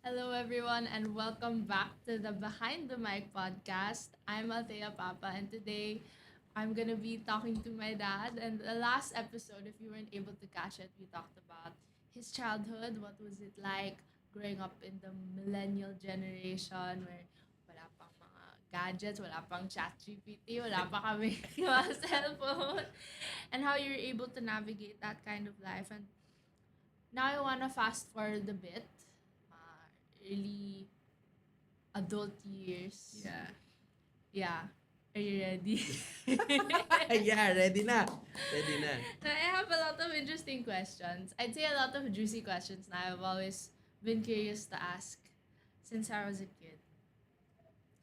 Hello, everyone, and welcome back to the Behind the Mic podcast. I'm Althea Papa, and today I'm going to be talking to my dad. And the last episode, if you weren't able to catch it, we talked about his childhood. What was it like growing up in the millennial generation where wala pang mga gadgets, wala pang chat GPT, wala pa kami mga cellphone, and how you're able to navigate that kind of life. And now I want to fast forward a bit. Early adult years. Yeah. Yeah. Are you ready? Yeah, ready na. Ready na. I have a lot of interesting questions. I'd say a lot of juicy questions na I've always been curious to ask since I was a kid.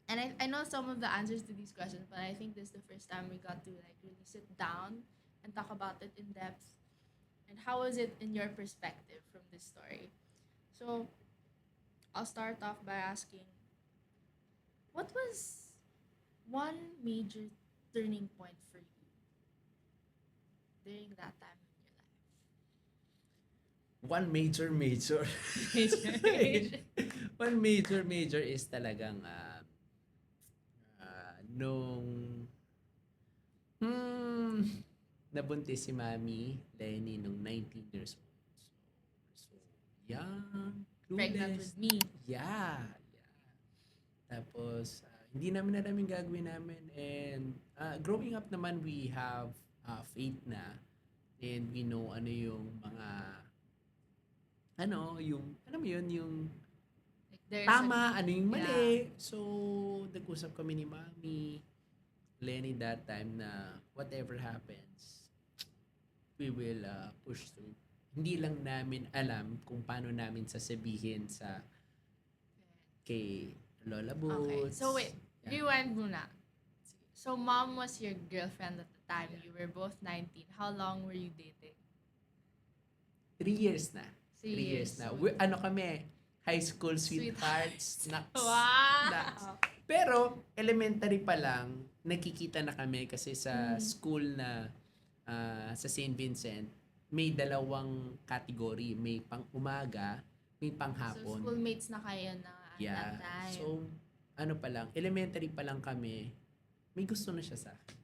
And I know some of the answers to these questions, but I think this is the first time we got to like really sit down and talk about it in depth. And how was it in your perspective from this story? So I'll start off by asking, what was one major turning point for you during that time in your One major. life? One major is talagang nung hmm, nabuntis si Mami Lenny nung 19 years old. So young, Pregnant with clueless. me. Yeah. Tapos, hindi namin alam yung gagawin namin. And growing up naman, we have faith na. And we know ano yung mga, alam mo yun, yung Like there's tama, ano yung yeah. mali. So, nag-usap kami ni Mami, Lenny that time na whatever happens, we will push through. Hindi lang namin alam kung paano namin sasabihin sa kay Lola Okay. Boots. So wait, Yeah. rewind muna. So mom was your girlfriend at the time. Yeah. You were both 19. How long were you dating? 3 years na. 3 3 years na. So, Ano kami, high school sweethearts. Naks. Naks. wow. Pero, elementary pa lang, nakikita na kami kasi sa Mm. school na sa St. Vincent, may dalawang category. May pang umaga, may pang So hapon. schoolmates na kayo na at that time. So, ano pa lang, elementary pa lang kami, may gusto na siya sa akin.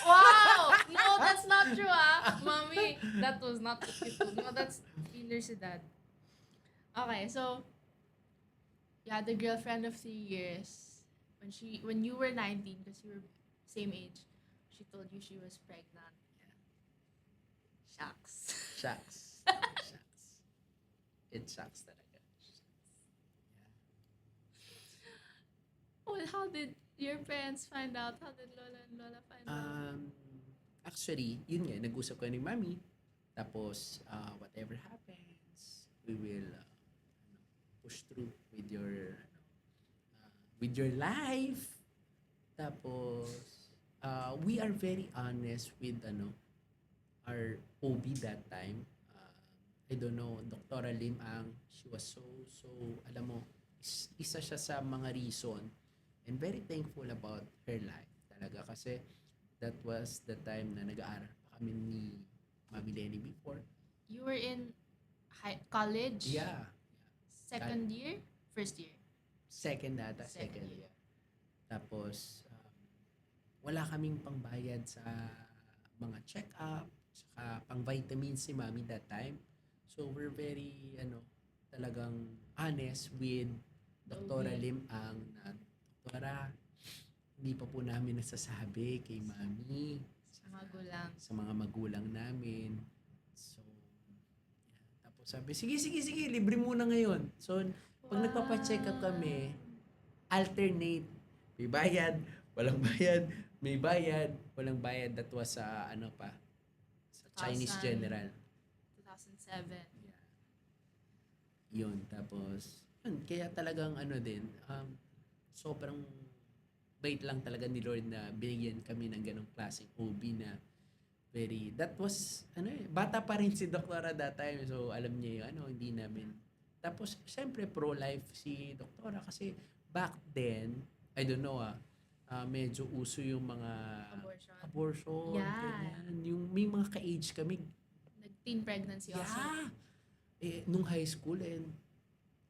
Wow! No, that's not true, ah. Mommy, that was not what you told me. No, that's universidad. Okay, so you had a girlfriend of 3 years. When you were 19, because you were same age, she told you she was pregnant. Shucks. Shucks. Shucks. It sucks talaga. Well, how did your parents find out? How did Lola and Lola find out? Actually, yun nga, nag-usap ko ni Mami. Tapos, whatever happens, we will push through with your life. Tapos, we are very honest with our OB that time. I don't know, Dr. Lim Ang, she was so, alam mo, isa siya sa mga reason and very thankful about her life talaga kasi that was the time na nag-aaral pa kami ni Mami Lenny before. You were in college? Yeah. Second year? First year? Second year. Tapos, wala kaming pangbayad sa mga check-up, saka pang vitamins si Mami that time. So, we're very, talagang honest with Dr. Okay. Lim Ang na, Doktora, hindi pa po namin nasasabi kay Mami Sa magulang. sa mga magulang namin. So, yeah. Tapos sabi, sige, libre muna ngayon. So, pag nagpapacheck up kami, alternate. May bayad, walang bayad, may bayad, walang bayad. That was sa sa Chinese 2000. General. 2007. Yeah. Yun, tapos, yun, kaya talagang din, sobrang bait lang talaga ni Lord na binigyan kami ng ganong klaseng OB na that was, bata pa rin si Doktora that time. So, alam niya yung hindi namin. Tapos, syempre, pro-life si Doktora kasi back then, I don't know medyo uso yung mga abortion. Yeah. Ganyan. Yung may mga ka-age kami. Nag-teen pregnancy also. Yeah. Nung high school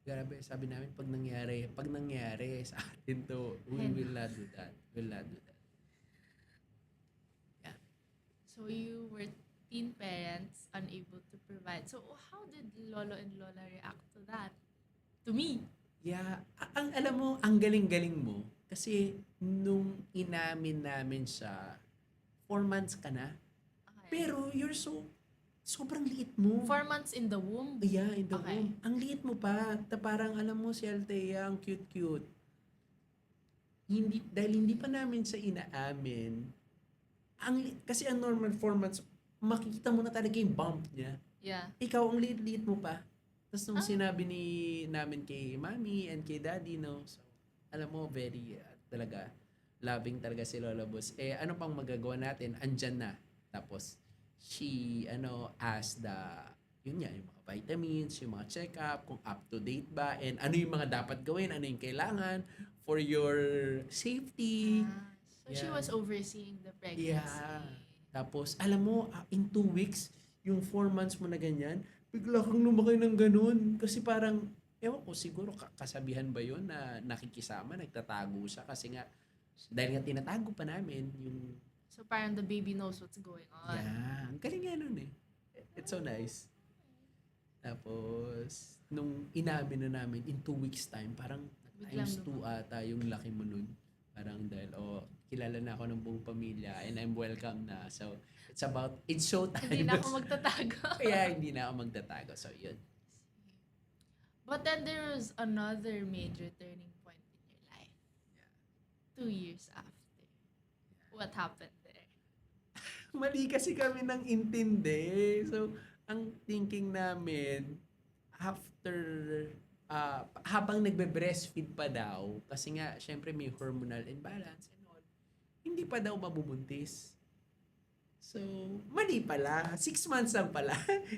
Grabe, sabi namin pag nangyari sa atin to, we And will not do that. Will not do that. Yeah. so you were teen parents unable to provide. So how did Lolo and Lola react to that? To me. Yeah, ang alam mo, ang galing-galing mo kasi nung inamin namin siya, 4 months ka na. Okay. Pero sobrang liit mo. 4 months in the womb. Yeah, in the Okay. womb. Ang liit mo pa. Parang alam mo si Althea, ang cute-cute. Dahil hindi pa namin siya inaamin, kasi ang normal 4 months, makikita mo na talaga yung bump niya. Yeah. Ikaw, ang liit-liit mo pa. Tapos nung Ah. sinabi namin kay Mami and kay Daddy, no? So, alam mo, very, talaga, loving talaga si Lola Boss. Ano pang magagawa natin? Andyan na. Tapos, she, asked yun nga, yung mga vitamins, yung mga check-up, kung up to date ba, and ano yung mga dapat gawin, ano yung kailangan for your safety. So she Yeah. was overseeing the pregnancy. Yeah. Tapos, alam mo, in 2 weeks, yung 4 months mo na ganyan, bigla kang lumaki ng ganun. Kasi parang, ewan ko, siguro kasabihan ba yun na nakikisama, nagtatago siya. Kasi nga, dahil nga tinatago pa namin yung, So parang the baby knows what's going on. yeah, ang galing nga nun eh. It's so nice. Tapos, nung inamin na namin, in 2 weeks time, parang Biglang times 2 ata yung laki mo nun. Parang dahil, kilala na ako ng buong pamilya and I'm welcome na. So, it's showtime. Hindi na ako magtatago. Kaya hindi na ako magtatago. So, yun. But then there was another major turning point in your life. 2 years after. What happened there? Mali kasi kami ng intindi. So, ang thinking namin, after, habang nagbe-breastfeed pa daw, kasi nga, syempre may hormonal imbalance and all, hindi pa daw mabubuntis. So, mali pala. 6 months lang pala.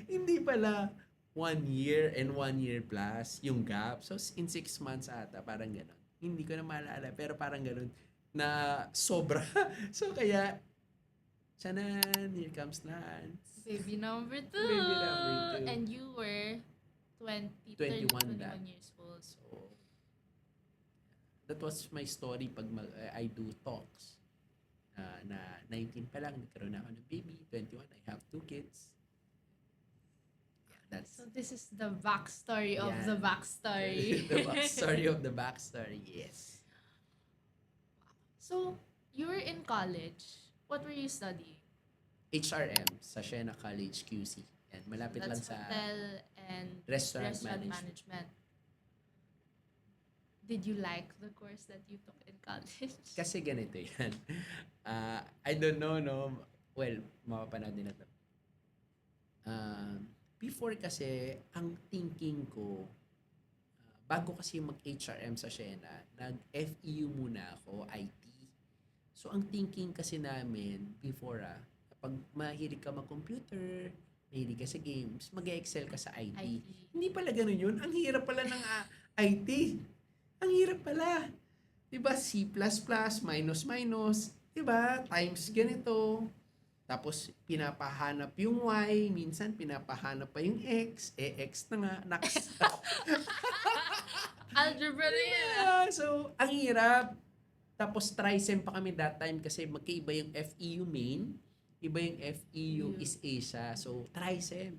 Hindi pala 1 year and 1 year plus yung gap. So, in 6 months ata, parang gano'n. Hindi ko na maalala, pero parang gano'n na sobra. So, kaya, tiyanan, here comes Lance. Baby number 2. Baby number 2. And you were 21 21 that. years old. So, that was my story pag I do talks. Na 19 pa lang, nagkaroon na ako ng baby. 21, I have 2 kids. Yeah, that's So this is the backstory of Yeah. the backstory. the backstory of the backstory, yes. So, you were in college. What were you studying? HRM sa Siena College QC. And malapit lang That's sa hotel and restaurant restaurant management. management. Did you like the course that you took in college? Kasi ganito yan. I don't know, no? Well, mapapanood din na to. Before kasi, ang thinking ko, bago kasi mag-HRM sa Siena, nag-FEU muna ako, IT. So, ang thinking kasi namin, before kapag mahilig ka mag-computer, mahilig ka sa games, mag-excel ka sa IT. IT. Hindi pala ganun yun. Ang hirap pala ng IT. Ang hirap pala. Diba? C++, minus, diba? Times ganito. Tapos, pinapahanap yung Y. Minsan, pinapahanap pa yung X. X na nga. Naks. Algebra na yan. Yeah, so, ang hirap. Tapos, trisem pa kami that time kasi magkaiba yung FEU main. Iba yung FEU is Asia. So, trisem.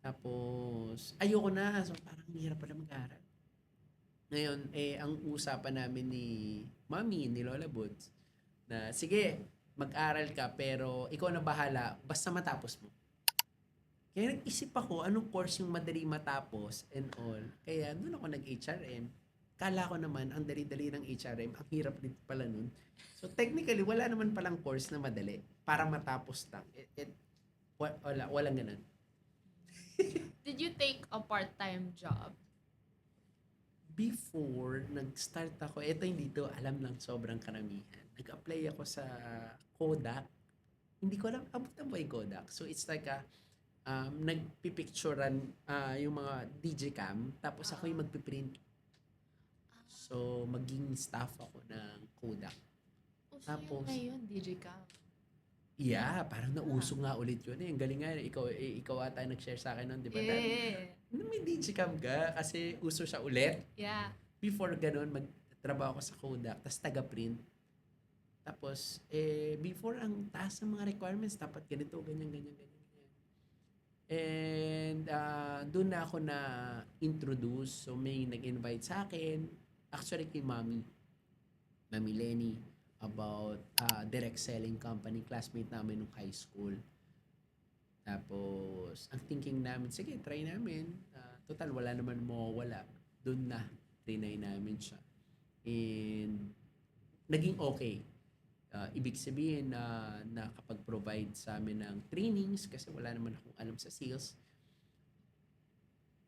Tapos, ayoko na. So, parang hirap pala mag-aral. Ngayon, ang usapan namin ni Mami, ni Lola Boots, na sige, mag-aral ka pero ikaw na bahala, basta matapos mo. Kaya nag-isip ako, anong course yung madali matapos and all. Kaya doon ako nag-HRM. Kala ko naman, ang dali-dali ng HRM, ang hirap din pala nun. So technically, wala naman palang course na madali para matapos lang. Walang ganun. Did you take a part-time job? Before, nag-start ako, eto hindi to, alam lang, sobrang karamihan. Nag-apply ako sa Kodak. Hindi ko alam, abot na ba yung Kodak? So, it's like nagpipicturean yung mga digicam, tapos ako yung magpiprint. So, maging staff ako ng Kodak. Uso Tapos- yun ngayon, Digicam. Yeah, parang nauso nga ulit yun. Ang galing nga, ikaw ata nag-share sa akin nun, di ba? Eh. may digicam ka kasi uso siya ulit. Yeah. Before ganun, magtrabaho ko sa Kodak, tapos taga-print. Tapos, before ang taas ng mga requirements, dapat ganito, ganyan, ganyan, ganyan. And doon na ako na introduce. So may nag-invite sa akin, actually kay Mami Lenny, about direct selling company, classmate namin nung high school. Tapos ang thinking namin, sige, try namin. Total, wala naman mawawala. Doon na, trinay namin siya. And naging okay. Ibig sabihin na nakapag-provide sa amin ng trainings kasi wala naman akong alam sa sales.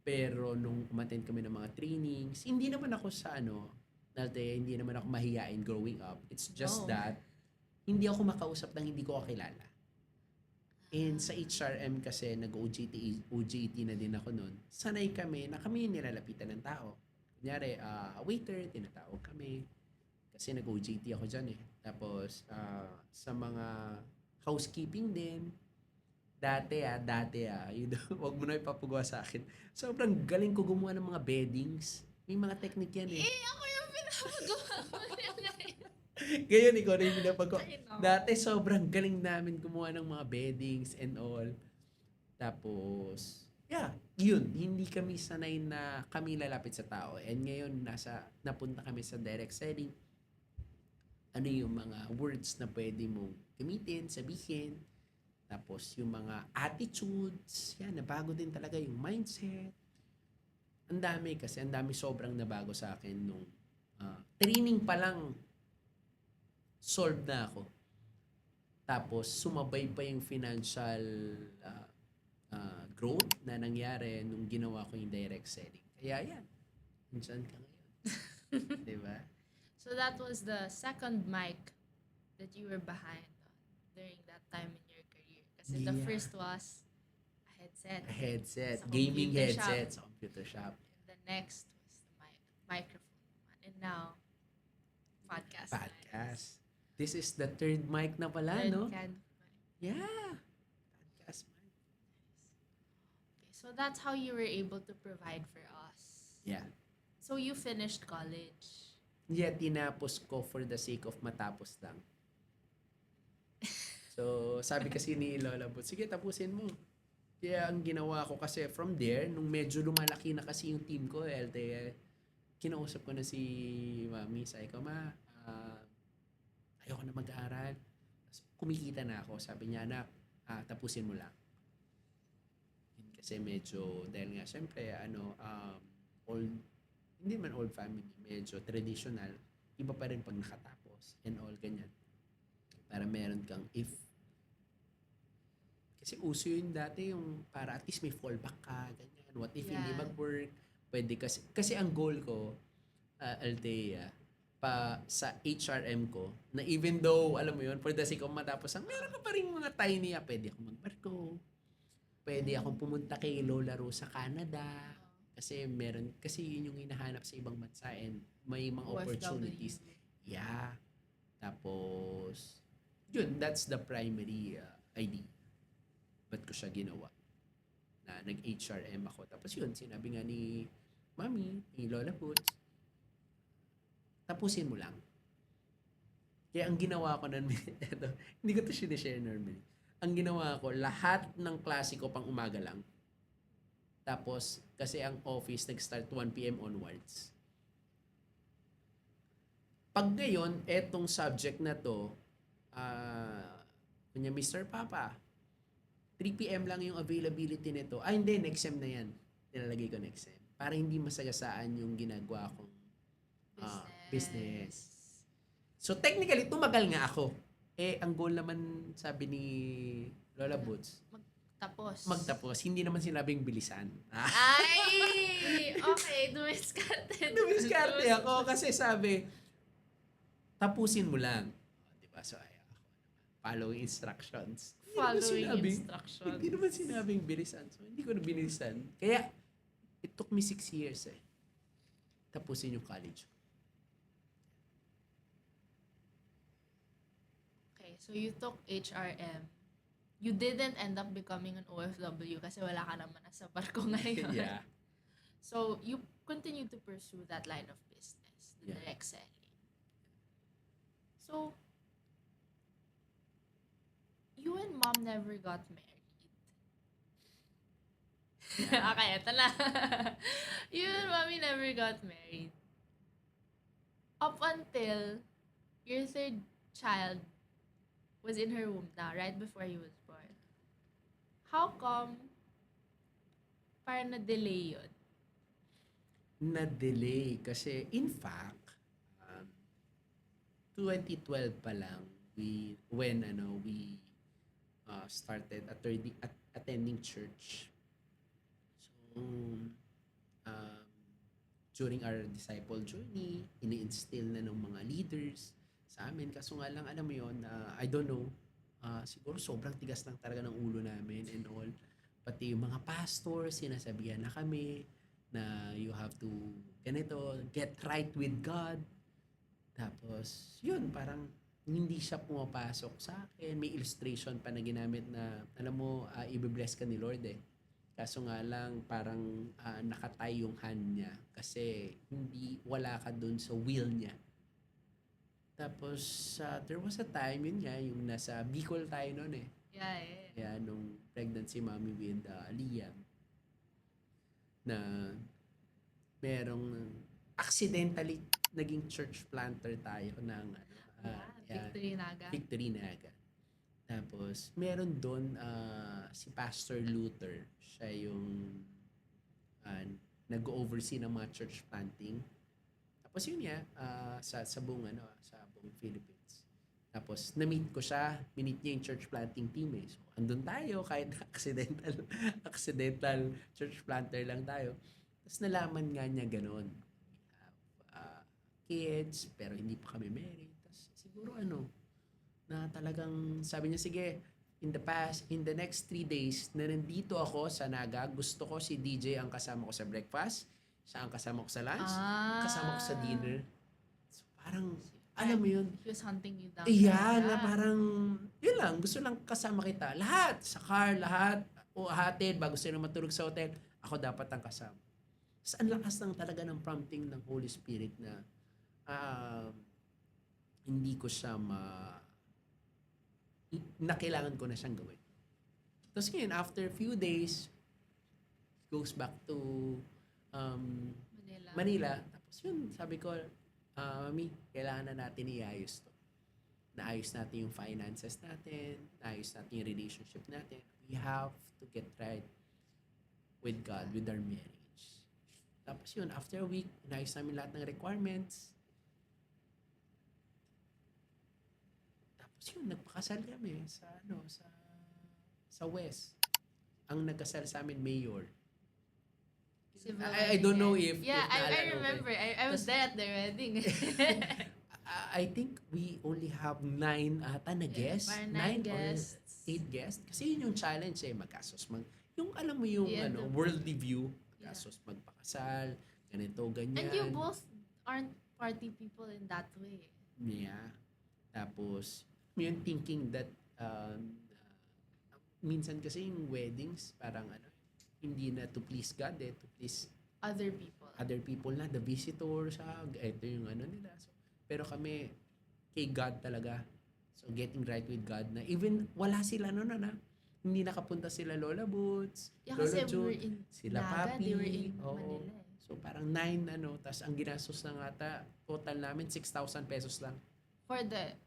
Pero nung umattend kami ng mga trainings, hindi naman ako sa hindi naman ako mahihain growing up. It's just No. that hindi ako makausap ng hindi ko kakilala. And sa HRM kasi nag-OJT na din ako noon. Sanay kami na kami yung nilalapitan ng tao. Kunyari, waiter, tinatawag kami. Kasi nag-OJT ako dyan eh. Tapos, sa mga housekeeping din, dati wag mo na ipapagawa sa akin. Sobrang galing ko gumawa ng mga beddings. May mga technique yan eh. Ako yung pinapagawa mo nila. Ngayon, ikaw na yung pinapagawa. I know. Dati, sobrang galing namin gumawa ng mga beddings and all. Tapos, yun. Hindi kami sanay na kami lalapit sa tao. And ngayon, napunta kami sa direct selling. Ano yung mga words na pwede mong gamitin, sabihin. Tapos yung mga attitudes, nabago din talaga yung mindset. Ang dami sobrang nabago sa akin nung training pa lang, solved na ako. Tapos sumabay pa yung financial growth na nangyari nung ginawa ko yung direct selling. Kaya yan, nandiyan ka ngayon. Diba? So that was the second mic that you were behind on during that time in your career. Kasi the Yeah. first was a headset. A headset, Sa gaming computer headset shop. sa computer shop. The next was the microphone. And now, podcast. Podcast. This is the third mic na pala, Third no? kind of mic. Yeah. Podcast mic. Okay, so that's how you were able to provide for us. Yeah. So you finished college. Yeah, tinapos ko for the sake of matapos lang. So, sabi kasi ni Lola Bot, sige, tapusin mo. Kaya ang ginawa ko kasi from there, nung medyo lumalaki na kasi yung team ko, LTE, kinausap ko na si Mami. Sabi ko, Ma, ayoko na mag-aaral. Kumikita na ako. Sabi niya, anak, tapusin mo lang. Kasi medyo, dahil nga, syempre, hindi man old family, medyo traditional. Iba pa rin pag nakatapos and all ganyan. Para meron kang kasi uso yun dati yung para at least may fallback ka, ganyan. What if hindi Yeah. mag-work? Pwede kasi ang goal ko, Althea, pa sa HRM ko, na even though, alam mo yun, for the sake of matapos, meron ka pa rin mga tiny, pwede akong magbarko, pwede akong pumunta kay Lola Rose sa Canada, kasi yun yung hinahanap sa ibang bansa and may mga opportunities. Yeah. Tapos, yun, that's the primary idea. Ba't ko siya ginawa? Na nag-HRM ako. Tapos yun, sinabi nga ni Mami, ni Lola Boots, tapusin mo lang. Kaya ang ginawa ko nun, hindi ko to sinishare normally. Ang ginawa ko, lahat ng klase ko pang umaga lang. Tapos, kasi ang office nag-start 1 p.m. onwards. Pag ngayon, etong subject na to, kunya Mr. Papa, 3 p.m. lang yung availability nito. Hindi, next sem na yan. Nilalagay ko next sem. Para hindi masagasaan yung ginagawa kong business. So, technically, tumagal nga ako. Ang goal naman, sabi ni Lola Boots, magtapos. Hindi naman sinabing bilisan. Ay! Okay, dumiskarte. Dumiskarte ako kasi sabi, tapusin mo lang. Diba? So, following instructions. Instructions. Hindi naman sinabing bilisan. So, hindi ko na binilisan. Kaya, it took me 6 years tapusin yung college. Okay, so you took HRM. You didn't end up becoming an OFW kasi wala ka naman sa barko ngayon. Yeah. So you continue to pursue that line of business, the Yeah. direct selling. So you and mom never got married. Yeah. Okay, ito na. You and mommy never got married. Up until your third child was in her womb now, right before he was born. How come parang na-delay yun? Na-delay kasi in fact, um, 2012 pa lang we started attending church. So um, during our disciple journey, ini-instill na ng mga leaders sa amin. Kaso nga lang, alam mo yun, I don't know, siguro sobrang tigas lang talaga ng ulo namin and all. Pati yung mga pastors, sinasabihan na kami na you have to, ganito, get right with God. Tapos, yun, parang hindi siya pumapasok sa akin. May illustration pa na ginamit na, alam mo, i-bless ka ni Lord eh. Kaso nga lang, parang nakatay yung hand niya kasi wala ka dun sa will niya. Tapos, there was a time, yun nga, yung nasa Bicol tayo noon eh. Yeah. Kaya nung pregnancy mommy with Liam, na merong accidentally naging church planter tayo ng Victory Naga. Victory Naga. Tapos, meron doon si Pastor Luther. Siya yung nag-oversee ng mga church planting. Tapos yun nga, sa buong Philippines. Tapos, na-meet ko siya. Minit niya yung church planting team eh. So, andun tayo kahit accidental church planter lang tayo. Tapos, nalaman nga niya ganun. We have kids, pero hindi pa kami married. Tapos, siguro na talagang sabi niya, sige, in the next 3 days na nandito ako sa Naga, gusto ko si DJ ang kasama ko sa breakfast, siya ang kasama ko sa lunch, kasama ko sa dinner. So, parang, alam mo yun, He was hunting you down. iyan, na parang, yun lang, gusto lang kasama kita. Lahat, sa car, lahat, o hatid, bago sila matulog sa hotel, ako dapat ang kasama. Tapos, ang lakas lang talaga ng prompting ng Holy Spirit na, hindi ko siya na kailangan ko na siyang gawin. Tapos ngayon, after a few days, goes back to Manila. Tapos yun, sabi ko, Mami, kailangan na natin iayos to. Naayos natin yung finances natin, naayos natin yung relationship natin. We have to get right with God, with our marriage. Tapos yun, after a week, naayos namin lahat ng requirements. Yun, nagpakasal kami sa West. Ang nagkasal sa amin, mayor. I don't know if I remember. I was there at the wedding. I think we only have 9 ata na guests. 9 guests. Or 8 guests. Kasi yun yung challenge eh, magkasos. Yung alam mo yung worldly view, magkasos magpakasal, ganito, ganyan. And you both aren't party people in that way. Yeah. Tapos, yung thinking that minsan kasi yung weddings parang hindi na to please God to please other people na, the visitors, ito yung nila. So, pero kami kay God talaga. So getting right with God na even wala sila noon hindi nakapunta sila Lola Boots, Lola June, sila Naga, Papi. they were in Manila. So parang 9 tas ang ginastos na ata total namin 6,000 pesos lang. For the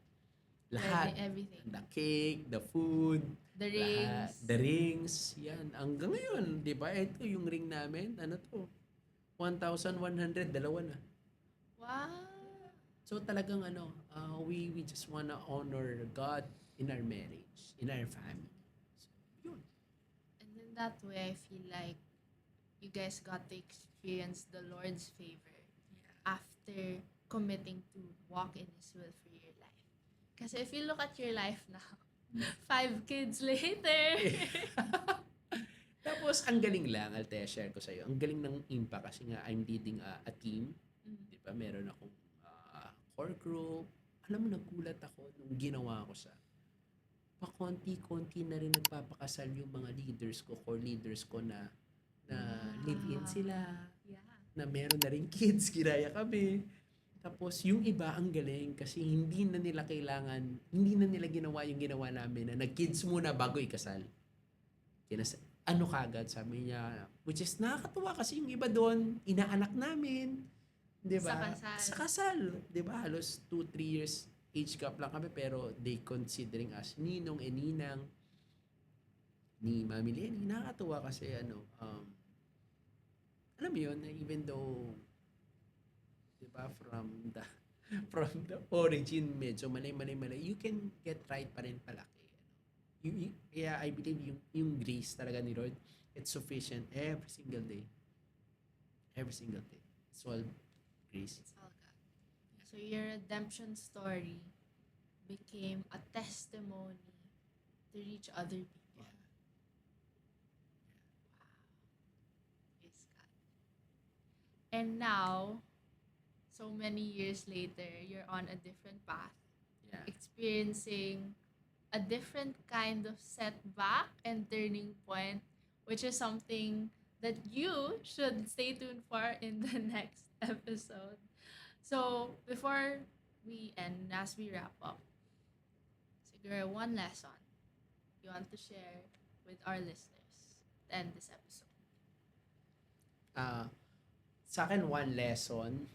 lahat. Everything. The cake, the food, the rings. Lahat. The rings. Yan. Hanggang ngayon, di ba? Ito yung ring namin. 1,100, dalawa na. Wow. So talagang we just wanna honor God in our marriage, in our family. So, yun. And in that way, I feel like you guys got to experience the Lord's favor after committing to walk in His will for your life. Kasi if you look at your life now, 5 kids later. Tapos, ang galing lang, Althea, share ko sa'yo. Ang galing ng impact kasi nga I'm leading a team. Di ba? Meron akong core group. Alam mo, nagulat ako nung ginawa ko siya. Pakonti-konti na rin nagpapakasal yung mga leaders ko, core leaders ko na live-in sila. na meron na rin kids, ginaya kami. Tapos yung iba ang galing kasi hindi na nila ginawa yung ginawa namin na nag-kids muna bago ikasal. Ano kagad, sabi niya, which is nakakatuwa kasi yung iba doon, inaanak namin, 'di Sa ba? kasal. Sa kasal, 'di ba? Halos 2-3 years age gap lang kami pero they considering us ninong and ninang ni Mami Lenny. Nakakatuwa kasi alam mo yun, na even though 'di ba from the from the origin medyo mali, you can get right pa rin palaki. Yeah, I believe yung grace talaga ni Lord, it's sufficient every single day. Every single day. It's all grace. It's all God. So your redemption story became a testimony to reach other people. Yeah. Praise God. And now, so many years later, you're on a different path, Yeah. experiencing a different kind of setback and turning point, which is something that you should stay tuned for in the next episode. So, before we end, as we wrap up, siguro one lesson you want to share with our listeners to end this episode. Ah, sa akin one lesson,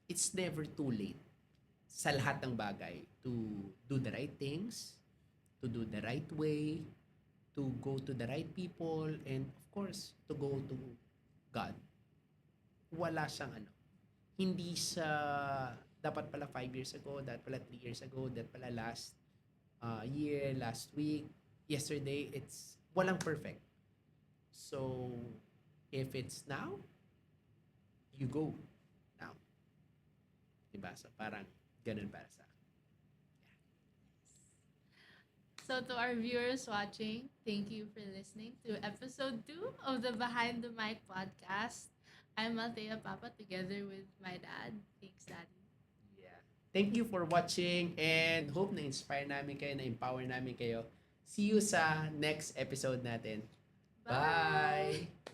it's never too late sa lahat ng bagay to do the right things, to do the right way, to go to the right people, and of course, to go to God. Wala siyang hindi sa dapat pala 5 years ago, dapat pala 3 years ago, dapat pala last year, last week, yesterday, it's walang perfect. So, if it's now, you go now. Diba? So, parang ganun para sa akin. So, to our viewers watching, thank you for listening to episode 2 of the Behind the Mic podcast. I'm Althea Papa together with my dad. Thanks, Daddy. Yeah. Thank you for watching and hope na-inspire namin kayo, na-empower namin kayo. See you sa next episode natin. Bye! Bye!